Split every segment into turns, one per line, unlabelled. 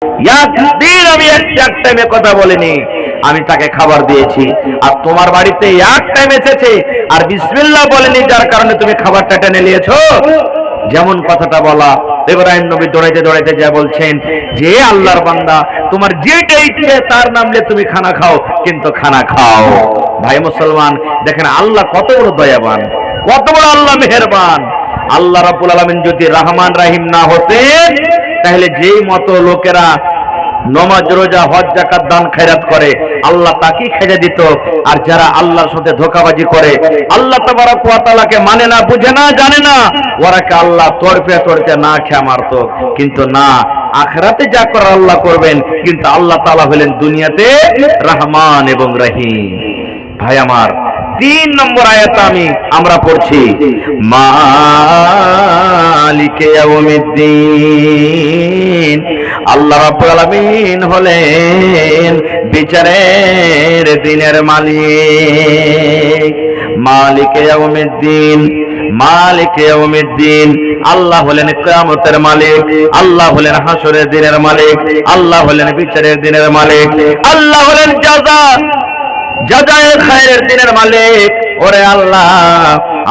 একদিন আমি এক টাইমে কথা বলিনি, আমি তাকে খাবার দিয়েছি। আর তোমার বাড়িতে এক টাইম এসেছে আর বিসমিল্লাহ বলেনি, যার কারণে তুমি খাবারটা টেনে নিয়েছো। যেমন কথাটা বলা, ইব্রাহিম নবী দৌড়াইতে দৌড়াইতে যা বলছেন যে আল্লাহর বান্দা, তোমার যেটা ইচ্ছে তার নামলে তুমি খানা খাও, কিন্তু খানা খাও। ভাই মুসলমান, দেখেন আল্লাহ কত বড় দয়াবান, কত বড় আল্লাহ মেহেরবান। আল্লাহ রাব্বুল আলামিন যদি রহমান রাহিম না হতেন, তাহলে যেই মতো লোকেরা নামাজ রোজা হজ যাকাত দান খয়রাত করে আল্লাহ তাকেই খেজে দিত। আর যারা আল্লাহর সাথে ধোঁকাবাজি করে, আল্লাহ তাবারক ওয়া তাআলাকে মানে না, বুঝে না, জানে না, ওরাকে আল্লাহ তড়পে তড়পে না খেয়ে মারত। কিন্তু না, আখিরাতে যা করার আল্লাহ করবেন। কিন্তু আল্লাহ তাআলা হলেন দুনিয়াতে রহমান এবং রহিম। ভাই আমার, 3 নম্বর আয়াত আমরা পড়ছি, মালিকে ইয়াউমিদ্দিন। আল্লাহ রাব্বুল আলামিন হলেন বিচারের দিনের মালিক। মালিকে ইয়াউমিদ্দিন, মালিকে ইয়াউমিদ্দিন। আল্লাহ হলেন কিয়ামতের মালিক, আল্লাহ হলেন হাসরের দিনের মালিক, আল্লাহ হলেন বিচারের দিনের মালিক, আল্লাহ হলেন জাযায়ে খায়রের দিনের মালিক। ওরে আল্লাহ,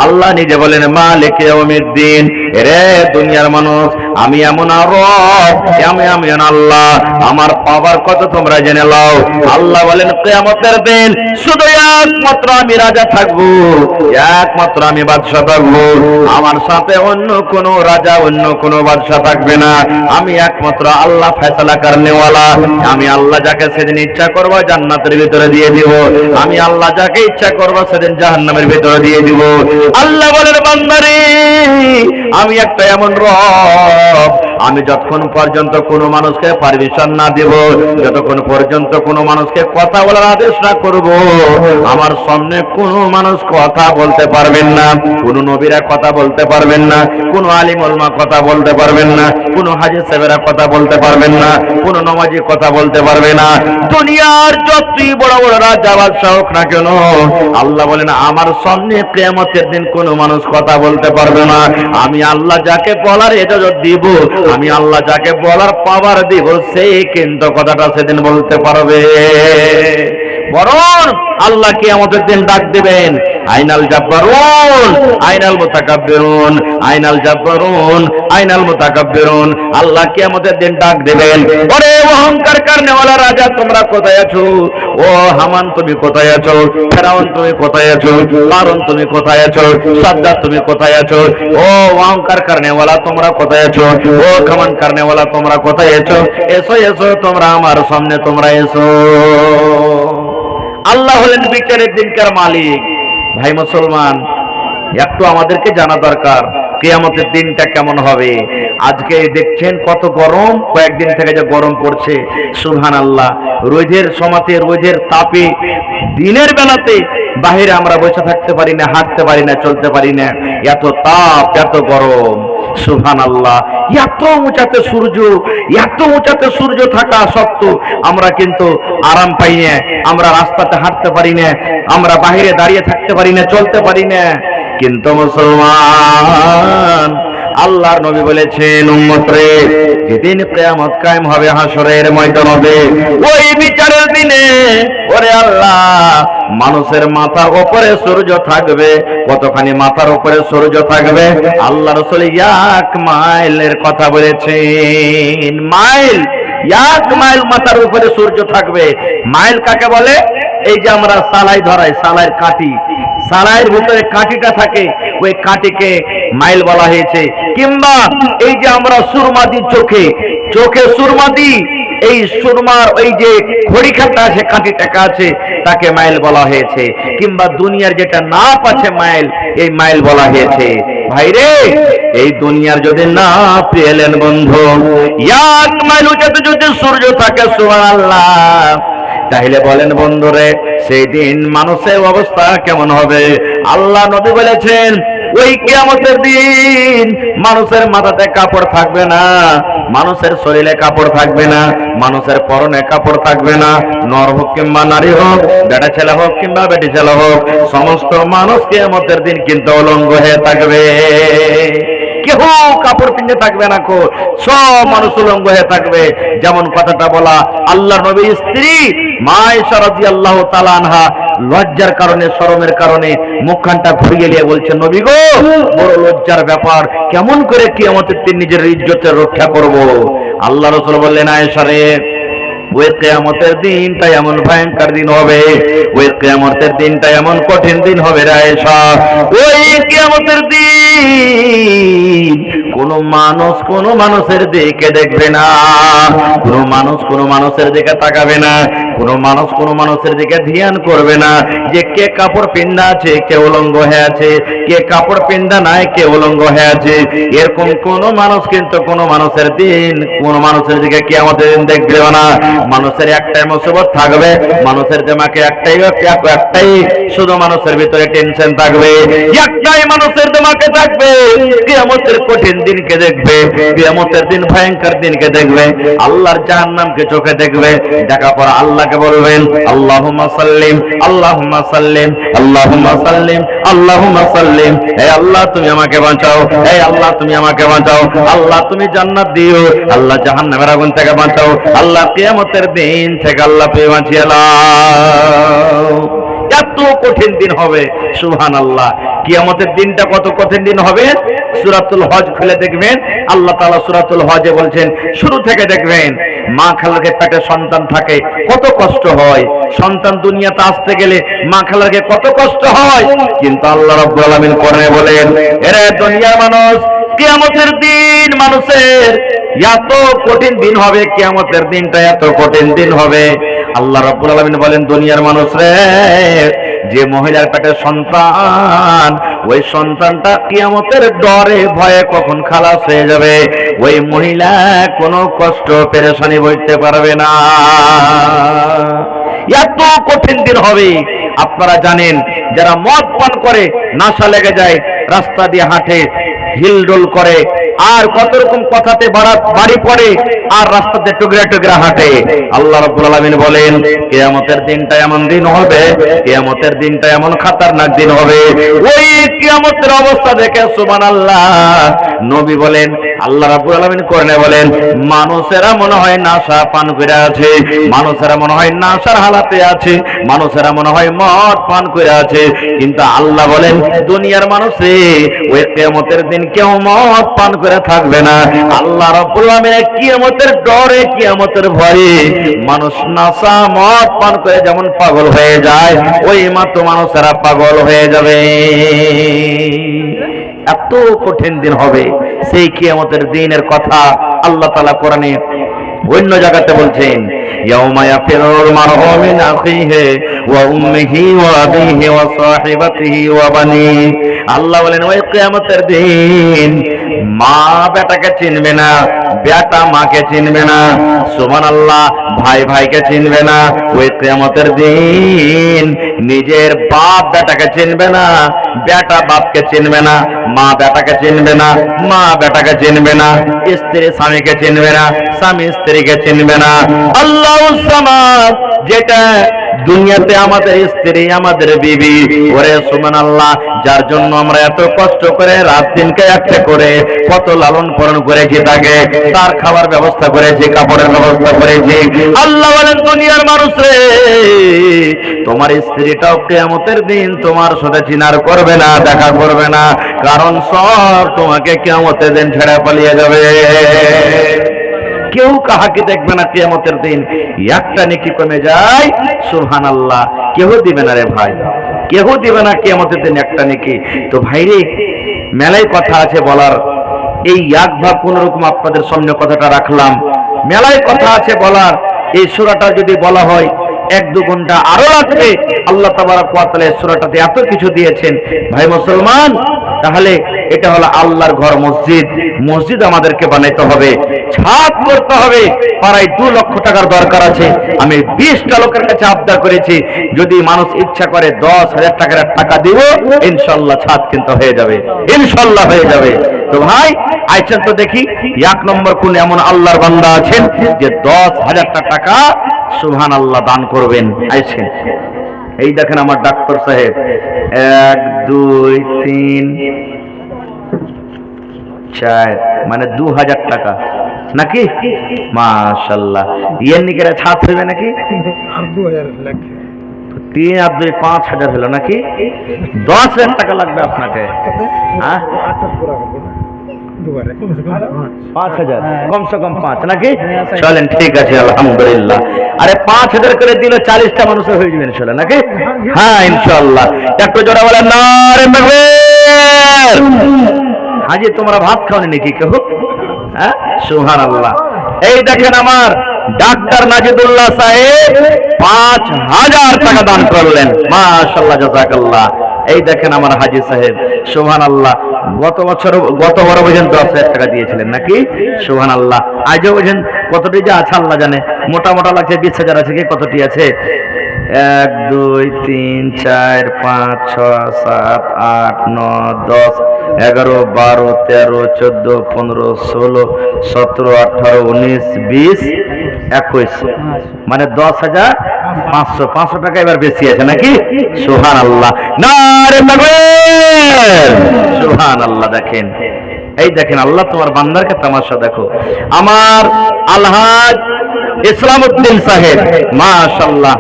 আল্লাহ নিজে বলেন মালিক ইয়াউমিদ্দিন। রে দুনিয়ার মানুষ, আমি এমন রব, আমি আল্লাহ, আমার পাওয়ার কত তোমরা জেনে নাও। আল্লাহ বলেন কিয়ামতের দিন শুধু একমাত্র আমি রাজা থাকবো, একমাত্র আমি বাদশা থাকবো। আমার সাথে অন্য কোনো রাজা, অন্য কোনো বাদশা থাকবে না। আমি একমাত্র আল্লাহ ফয়সালা করনেওয়ালা। আমি আল্লাহ যাকে সেদিন ইচ্ছা করব জান্নাতের ভিতরে দিয়ে দিব, আমি আল্লাহ যাকে ইচ্ছা করব সেদিন জাহান্নামের ভিতরে দিয়ে দিব। আল্লাহ বলেন বান্দারে, আমি একটা এমন রব, আমি যতক্ষণ পর্যন্ত কোনো মানুষকে পারমিশন না দেব, যতক্ষণ পর্যন্ত কোনো মানুষকে কথা বলার আদেশ না করব, আমার সামনে কোনো মানুষ কথা বলতে পারবেন না। কোনো নবীরা কথা বলতে পারবেন না, কোনো আলিম উলামা কথা বলতে পারবেন না, কোনো হাজী সাহেবেরা কথা বলতে পারবেন না, কোনো নমাজি কথা বলতে পারবে না। দুনিয়ার যতই বড় বড় রাজা বাদশা হোক না কেন, আল্লাহ বলেন আমার সামনে কিয়ামতের দিন কোনো মানুষ কথা বলতে পারবে না। আমি আল্লাহ যাকে বলার ইজাজত দিব, আমি আল্লাহ যাকে বলার পাওয়ার দিব, সেই কিন্তু কথাটা সেদিন বলতে পারবে। বরং আল্লাহ কিয়ামতের দিন ডাক দিবেন, আইনাল জাব্বারুন আইনাল মুতাকাব্বিরুন, আইনাল জাব্বারুন আইনাল মুতাকাব্বিরুন। আল্লাহ কিয়ামতের দিন ডাক দিবেন, ওরে অহংকার করনেওয়ালা রাজা তোমরা কোথায় আছো? ও হামান তুমি কোথায় আছো? ফেরাউন তুমি কোথায় আছো? কারুন তুমি কোথায় আছো? সাদ্দাত তুমি কোথায় আছো? ও অহংকার করনেওয়ালা তোমরা কোথায় আছো? ও ঘমন্ড করনেওয়ালা তোমরা কোথায় আছো? এসো এসো তোমরা আমার সামনে, তোমরা এসো। আল্লাহ হলেন বিচারের দিনকার মালিক। ভাই মুসলমান, একটু আমাদেরকে জানা দরকার কিয়ামতের দিনটা কেমন হবে। আজকে দেখছেন কত গরম, কয়েকদিন থেকে যে গরম পড়ছে, সুবহানাল্লাহ। রোদের সমাতে, রোদের তাপে দিনের বেলাতে বাহিরে আমরা বসে থাকতে পারি না, হাঁটতে পারি না, চলতে পারি না, এত তাপ, এত গরম। সুবহানাল্লাহ, এত উঁচাতে সূর্য, এত উঁচাতে সূর্য থাকা সত্ত্বেও আমরা কিন্তু আরাম পাই না। আমরা রাস্তাতে হাঁটতে পারি না, আমরা বাহিরে দাঁড়িয়ে থাকতে পারি না, চলতে পারি না। কিন্তু মুসলমান, আল্লাহর নবী বলেছেন উম্মত রে, যেদিন কিয়ামত কায়েম হবে হাসরের ময়দানে, ওই বিচারের দিনে ওরে আল্লাহ মানুষের মাথার উপরে সূর্য থাকবে। কতখানি মাথার উপরে সূর্য থাকবে? আল্লাহ রাসূল 1 মাইলের কথা বলেছেন। মাইল, 1 মাইল মাথার উপরে সূর্য থাকবে। মাইল কাকে বলে? এই যে আমরা সালাই ধরাই, সালাইয়ের কাঠি, সালাইয়ের ভিতরে কাঠিটা থাকে, ওই কাঠিকে মাইল বলা হয়েছে। কিংবা এই যে আমরা সুরমা দিই চোখে, চোখে সুরমা দিই, এই সুরমার ওই যে খড়িখাটা আছে, কাঠিটাকা আছে, তাকে মাইল বলা হয়েছে। কিংবা দুনিয়ার যেটা নাপ আছে মাইল, এই মাইল বলা হয়েছে। ভাইরে, এই দুনিয়ার যদি না পেলেন বন্ধু, 1 মাইল উঁচাতে যদি সূর্য থাকে, সুবহানাল্লাহ, তাহলে বলেন বন্ধুরে সেই দিন মানুষের অবস্থা কেমন হবে? আল্লাহ নবী বলেছেন ওই কিয়ামতের দিন মানুষের মাথাতে কাপড় থাকবে না, মানুষের শরীরে কাপড় থাকবে না, মানুষের পরনে কাপড় থাকবে না। নর হোক কিংবা নারী হোক, বেটা ছেলে হোক কিংবা বেটি ছেলে হোক, সমস্ত মানুষ কিয়ামতের দিন কিন্তু উলঙ্গ হয়ে থাকবে। কেউ কাপড় পিনে থাকবে না, সব মানুষ উলঙ্গ হয়ে থাকবে। যেমন কথাটা বলা আল্লাহ নবীর স্ত্রী মা আয়েশা রাদিয়াল্লাহু তাআলা আনহা লজ্জার কারণে, শরমের কারণে মুখখানটা ঘুরিয়ে নিয়ে বলছেন, নবী গো, বড় লজ্জার ব্যাপার, কেমন করে কিয়ামতের দিন নিজের ইজ্জতের রক্ষা করব? আল্লাহ রাসূল বললেন, আয়েশা রে, ওই কিয়ামতের দিনটা এমন ভয়ঙ্কর দিন হবে, ওই কিয়ামতের দিনটা এমন কঠিন দিন হবে রে আয়েশা, ওই কিয়ামতের দিন কোন মানুষ কোন মানুষের দিকে দেখবে না, কোন মানুষ কোন মানুষের দিকে তাকাবে না, কোন মানুষ কোন মানুষের দিকে ধ্যান করবে না যে কে কাপড় পিন্দা আছে, কে উলঙ্গ হয়ে আছে, কে কাপড় পিন্দা নাই, কে উলঙ্গ হয়ে আছে। এরকম কোন মানুষ কিন্তু কোন মানুষের দিন, কোন মানুষের দিকে কিয়ামতের দিন দেখবে না। মানুষের একটাই মুসিবত থাকবে, মানুষের দিমাগে একটাই শুধু মানুষের ভিতরে টেনশন থাকবে, একটাই মানুষের দিমাগে থাকবে, কিয়ামতের কঠিন দিনকে দেখবে, কিয়ামতের দিন ভয়ঙ্কর দিনকে দেখবে, আল্লাহর জাহান্নামকে চোখে দেখবে। দেখার পর আল্লাহকে বলবেন, আল্লাহুম্মা সাল্লিম, আল্লাহুম্মা সাল্লিম, আল্লাহুম্মা সাল্লিম, আল্লাহুম্মা সাল্লিম। হে আল্লাহ তুমি আমাকে বাঁচাও, হে আল্লাহ তুমি আমাকে বাঁচাও, আল্লাহ তুমি জান্নাত দিও, আল্লাহ জাহান্নামের আগুন থেকে বাঁচাও, আল্লাহ কিয়ামতের দিন থেকে আল্লাহ তুমি বাঁচিয়ে নাও। এত কঠিন দিন হবে, সুবহানাল্লাহ। কিয়ামতের দিনটা কত কঠিন দিন হবে, সূরাতুল হজ খুলে দেখবেন, আল্লাহ তাআলা সূরাতুল হজে বলছেন, শুরু থেকে দেখবেন, মা খালাকে পেটে সন্তান থাকে কত কষ্ট হয়, সন্তান দুনিয়াতে আসতে গেলে মা খালাকে কত কষ্ট হয়, কিন্তু আল্লাহ রাব্বুল আলামিন কোরআনে বলেন, এরে দুনিয়ার মানুষ, কিয়ামতের দিন মানুষের এত কঠিন দিন হবে, কিয়ামতের দিনটা এত কঠিন দিন হবে। আল্লাহ রাব্বুল আলামিন বলেন, দুনিয়ার মানুষ রে, যে মহিলার পেটে সন্তান, ওই সন্তানটা কিয়ামতের ডরে ভয়ে কখন খালাস হয়ে যাবে, ওই মহিলা কোনো কষ্ট পেরেশানি বইতে পারবে না। এত কঠিন দিন হবে। আপনারা জানেন, যারা মদ পান করে নেশা লেগে যায়, রাস্তা দিয়ে হাঁটে, হিলডোল করে, আর কত রকম কথাতে বাড়ি পড়ে, আর রাস্তাতে টুকরা টুকরা হাঁটে। আল্লাহ রাব্বুল আলামিন বলেন, কিয়ামতের দিনটা এমন দিন হবে, কিয়ামতের দিনটা এমন খতরনাক দিন হবে, ওই কিয়ামতের অবস্থা দেখে সুবহানাল্লাহ নবী বলেন, আল্লাহ রাব্বুল আলামিন কোরআনে বলেন, মানুষেরা মনে হয় নেশা পান করে আছে, মানুষেরা মনে হয় নেশার হালাতে আছে, মানুষেরা মনে হয় মদ পান করে আছে, কিন্তু আল্লাহ বলেন, দুনিয়ার মানুষে ওই কিয়ামতের দিন কেউ মদ পান করে থাকবে না। আল্লাহ রাব্বুল আলামিন কিয়ামতের ডরে, কিয়ামতের ভয়ে মানুষ নেশা মদ পান করে যেমন পাগল হয়ে যায়, ওই মাত্র মানুষেরা পাগল হয়ে যাবে। এত কঠিন দিন হবে। সেই কিয়ামতের দিনের কথা আল্লাহ তাআলা কোরআনে অন্য জায়গাতে বলছেন, ইয়াউমা ইয়াফিরুল মারউ মিন আখিহি ওয়া উম্মিহি ওয়া আবিহি ওয়া সাহিবাতিহি ওয়া বানিহি। আল্লাহ বলেন, ওই কিয়ামতের দিন মা বেটাকে চিনবে না, বেটা মাকে চিনবে না, সুবহানাল্লাহ, ভাই ভাইকে চিনবে না। ওই কিয়ামতের দিন নিজের বাপ বেটাকে চিনবে না, বেটা বাপকে চিনবে না, মা বেটাকে চিনবে না, মা বেটাকে চিনবে না, স্ত্রী স্বামীকে চিনবে না, স্বামী স্ত্রীকে চিনবে না। আল্লাহুস সামাদ, যেটা দুনিয়াতে আমাদের স্ত্রী, আমাদের বিবি, ওরে সুবহানাল্লাহ, যার জন্য আমরা এত কষ্ট করে রাত দিনকে একটা করে কত লালন পালন করেছি, তাকে তার খাবার ব্যবস্থা করেছি, কাপড়ের ব্যবস্থা করেছি। আল্লাহ বলেন, দুনিয়ার মানুষ রে, তোমার স্ত্রীটাও কিয়ামতের দিন তোমার সাথে চিনার করবে না, দেখা করবে না, কারণ সব তোমাকে কিয়ামতের দিন ছেড়ে পালিয়ে যাবে। কেউ কাহাকে দেখবে না কিয়ামতের দিন। একটা নেকি কমে যায়, সুবহানাল্লাহ, কেউ দিবে না রে ভাই, কেউ দিবে না কিয়ামতের দিন একটা নেকি। তো ভাইরে, মেলায় কথা আছে বলার, এই এক ভাগ কোন রকম আপনাদের সামনে কথাটা রাখলাম। মেলায় কথা আছে বলার, এই সূরাটা যদি বলা হয় 1-2 ঘন্টা আরো লাগবে। আল্লাহ তাবারক ওয়া তাআলা এই সূরাটাতে এত কিছু দিয়েছেন ভাই মুসলমান। তাহলে এটা হলো আল্লাহর ঘর, মসজিদ। মসজিদ আমাদেরকে বানাইতে হবে, ছাদ করতে হবে। প্রায় 2 লক্ষ টাকার দরকার আছে। আমি 20টা লোকের কাছে আবদার করেছি, যদি মানুষ ইচ্ছা করে 10,000 টাকার টাকা দিব, ইনশাআল্লাহ ছাদ কিন্তু হয়ে যাবে, ইনশাআল্লাহ হয়ে যাবে। তো ভাই আইছেন তো দেখি, 1 নম্বর কোন এমন আল্লাহর বান্দা আছেন যে 10,000 টাকা সুবহানাল্লাহ দান করবেন? আইছেন? এই দেখেন আমার ডাক্তার সাহেব, 1 2 3 4 মানে 2000 টাকা নাকি? মাশাআল্লাহ। ইয়ের নিকেরা ছাত হইবে নাকি?
আর 2000 লাগবে।
3 আর 2 5000 হলো নাকি? 10,000 টাকা লাগবে আপনাকে। হ্যাঁ,
8 পুরা করব না দুবারে কমসে কম
5000 কমসে কম 5 নাকি? চলেন, ঠিক আছে, আলহামদুলিল্লাহ। আরে 5000 করে দিলে 40টা মানুষ হয়ে যাবে ইনশাআল্লাহ নাকি? হ্যাঁ ইনশাআল্লাহ। একটু জোরে বলেন নারে তাকবীর। হাজি তোমরা ভাত খাওনি নাকি কেউ? হ্যাঁ, সুবহানাল্লাহ। এই দেখেন আমার ডাক্তার নাজিদুল্লাহ সাহেব 5000 টাকা দান করলেন। মাশাআল্লাহ, জাযাকাল্লাহ। এই দেখেন আমার হাজি সাহেব, সুবহানাল্লাহ। গত বড় বোঝেন 10,000 টাকা দিয়েছিলেন নাকি? সুবহানাল্লাহ। আজও বোঝেন কতটি যে আছে আল্লাহ জানে। মোটা মোটা লাগছে 20,000 আছে কি কতটি আছে? 1 2 3 4 5 6 7 8 9 10 11 12 13 14 15 16 17 18 19 20 21 মানে 10,500 500 টাকা এবার বেশি আছে নাকি? সুবহানাল্লাহ, নারে তাকবীর, সুবহানাল্লাহ। দেখেন, এই দেখেন আল্লাহ তোমার বান্দারকে তামাশা দেখো। আমার আলহাজ ইসলামউদ্দিন সাহেব মাশাআল্লাহ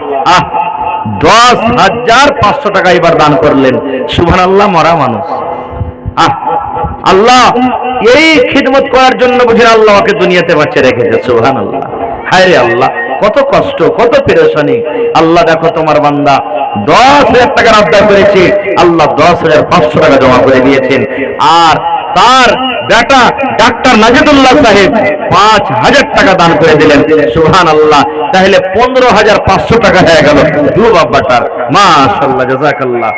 10,500 টাকা এবার দান করলেন। সুবহানাল্লাহ। মরা মানুষ, আল্লাহ এই খিদমত করার জন্য বুঝেন আল্লাহ ওকে দুনিয়াতে বাঁচিয়ে রেখেছে। সুবহানাল্লাহ। হায় রে আল্লাহ, কত কষ্ট, কত পেরেশানি। আল্লাহ দেখো তোমার বান্দা 10,000 টাকার আবদার করেছে, আল্লাহ 10,500 টাকা জমা করে দিয়েছেন। আর তার বেটা ডাক্তার নাজিদুল্লাহ সাহেব 5,000 টাকা দান করে দিলেন। সুবহানাল্লাহ। তাহলে 15,500 টাকা হয়ে গেল দু বাব্বাটার। মাশাআল্লাহ, জাযাকাল্লাহ।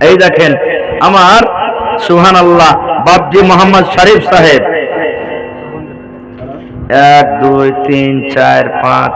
এই দেখেন আমার সুবহানাল্লাহ বাবজি মোহাম্মদ শরীফ সাহেব 1 2 3 4 5